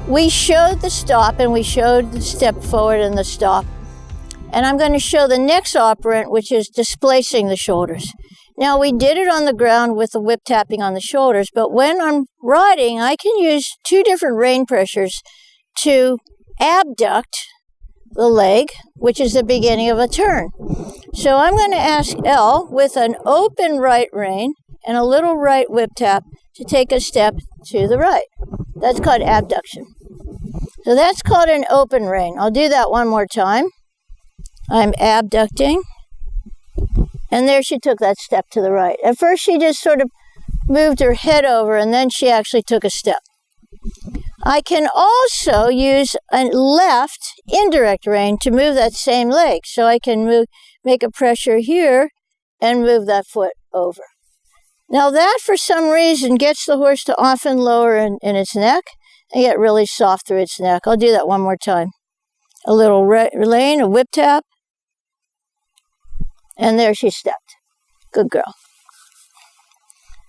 we showed the stop and we showed the step forward and the stop. And I'm going to show the next operant, which is displacing the shoulders. Now, we did it on the ground with the whip tapping on the shoulders, but when I'm riding, I can use two different rein pressures to abduct the leg, which is the beginning of a turn. So I'm going to ask L, with an open right rein and a little right whip tap, to take a step to the right. That's called abduction. So that's called an open rein. I'll do that one more time. I'm abducting. And there she took that step to the right. At first she just sort of moved her head over, and then she actually took a step. I can also use a left indirect rein to move that same leg. So I can make a pressure here and move that foot over. Now that, for some reason, gets the horse to often lower in its neck and get really soft through its neck. I'll do that one more time. A little rein, a whip tap, and there she stepped. Good girl.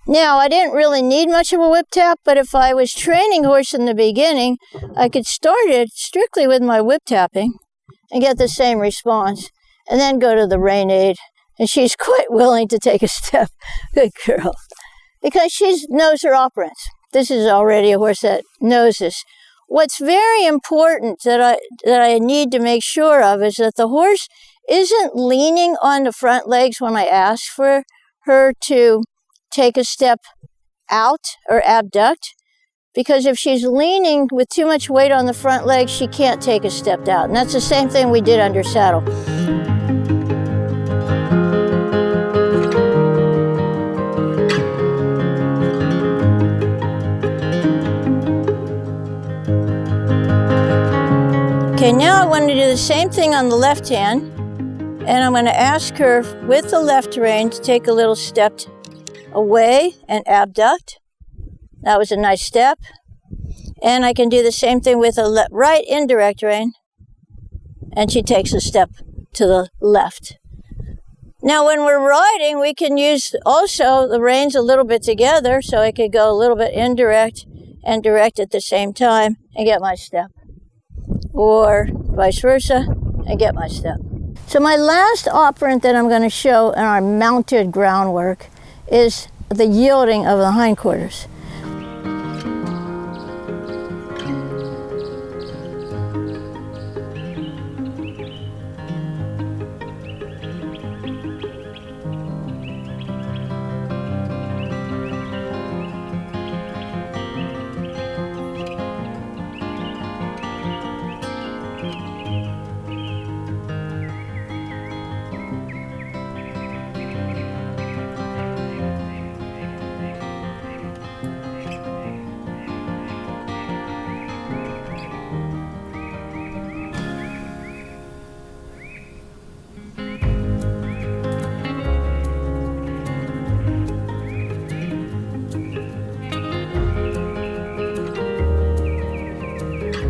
Now, I didn't really need much of a whip tap, but if I was training horse in the beginning, I could start it strictly with my whip tapping and get the same response, and then go to the rein aid. And she's quite willing to take a step. Good girl. Because she knows her operants. This is already a horse that knows this. What's very important that I need to make sure of is that the horse isn't leaning on the front legs when I ask for her to take a step out or abduct. Because if she's leaning with too much weight on the front legs, she can't take a step out. And that's the same thing we did under saddle. Okay, now I want to do the same thing on the left hand, and I'm going to ask her with the left rein to take a little step away and abduct. That was a nice step. And I can do the same thing with a right indirect rein, and she takes a step to the left. Now when we're riding, we can use also the reins a little bit together, so I could go a little bit indirect and direct at the same time and get my step. Or vice versa, and get my step. So my last operant that I'm going to show in our mounted groundwork is the yielding of the hindquarters.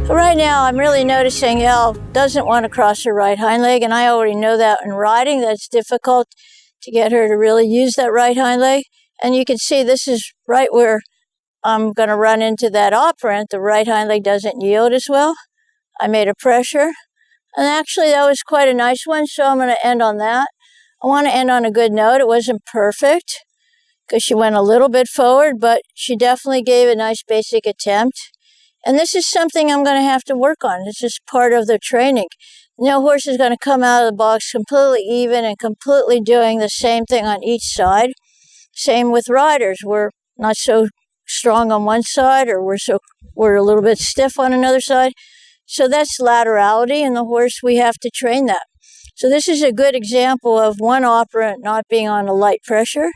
Right now, I'm really noticing Elle doesn't want to cross her right hind leg, and I already know that in riding, that's difficult to get her to really use that right hind leg. And you can see this is right where I'm going to run into that operant. The right hind leg doesn't yield as well. I made a pressure, and actually that was quite a nice one, so I'm going to end on that. I want to end on a good note. It wasn't perfect because she went a little bit forward, but she definitely gave a nice basic attempt. And this is something I'm going to have to work on. This is part of the training. No horse is going to come out of the box completely even and completely doing the same thing on each side. Same with riders. We're not so strong on one side, or we're a little bit stiff on another side. So that's laterality in the horse. We have to train that. So this is a good example of one operant not being on a light pressure,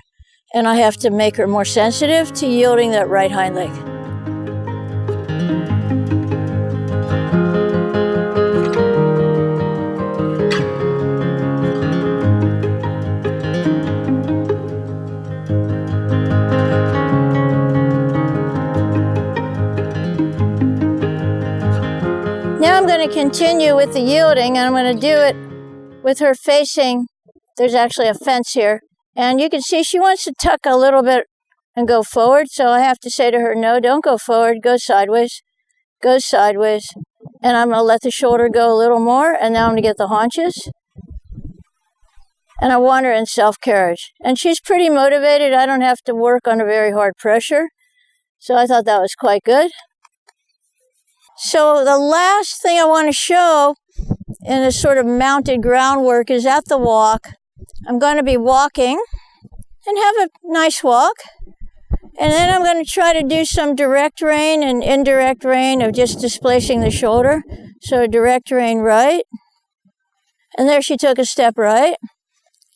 and I have to make her more sensitive to yielding that right hind leg. Now I'm going to continue with the yielding, and I'm going to do it with her facing. There's actually a fence here, and you can see she wants to tuck a little bit and go forward, so I have to say to her, no, don't go forward, go sideways. goes sideways, and I'm going to let the shoulder go a little more, and now I'm going to get the haunches. And I want her in self-carriage. And she's pretty motivated. I don't have to work under very hard pressure. So I thought that was quite good. So the last thing I want to show in this sort of mounted groundwork is at the walk. I'm going to be walking and have a nice walk. And then I'm going to try to do some direct rein and indirect rein of just displacing the shoulder. So direct rein right. And there she took a step right.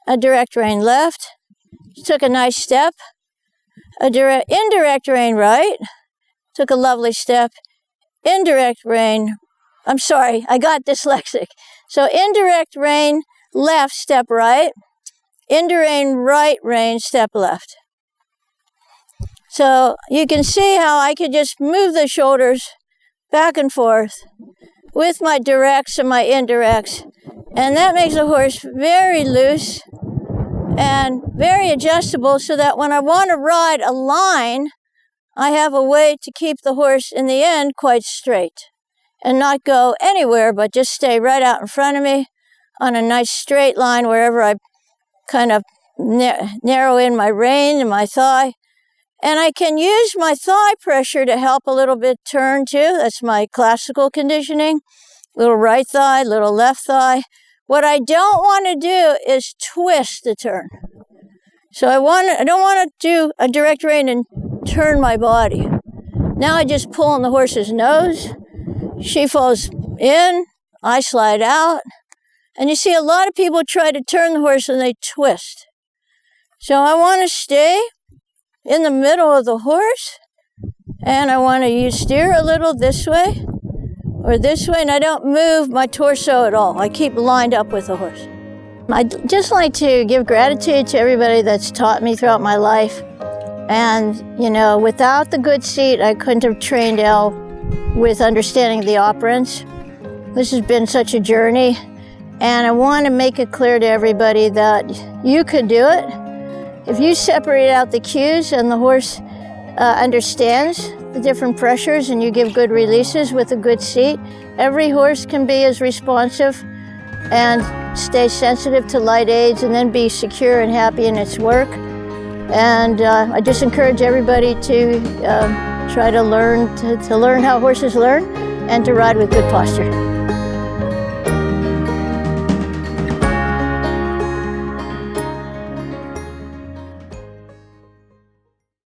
A direct rein left. She took a nice step. A indirect rein right. Took a lovely step. Indirect rein. I'm sorry, I got dyslexic. So indirect rein left, step right. Indirect right rein, step left. So you can see how I could just move the shoulders back and forth with my directs and my indirects. And that makes the horse very loose and very adjustable so that when I want to ride a line, I have a way to keep the horse in the end quite straight and not go anywhere but just stay right out in front of me on a nice straight line wherever I kind of narrow in my rein and my thigh. And I can use my thigh pressure to help a little bit turn too. That's my classical conditioning. Little right thigh, little left thigh. What I don't want to do is twist the turn. So I don't want to do a direct rein and turn my body. Now I just pull on the horse's nose. She falls in, I slide out. And you see a lot of people try to turn the horse and they twist. So I want to stay in the middle of the horse. And I want to steer a little this way or this way. And I don't move my torso at all. I keep lined up with the horse. I'd just like to give gratitude to everybody that's taught me throughout my life. And, you know, without the good seat, I couldn't have trained Elle with understanding the operants. This has been such a journey. And I want to make it clear to everybody that you could do it. If you separate out the cues and the horse understands the different pressures and you give good releases with a good seat, every horse can be as responsive and stay sensitive to light aids and then be secure and happy in its work. And I just encourage everybody to try to learn how horses learn and to ride with good posture.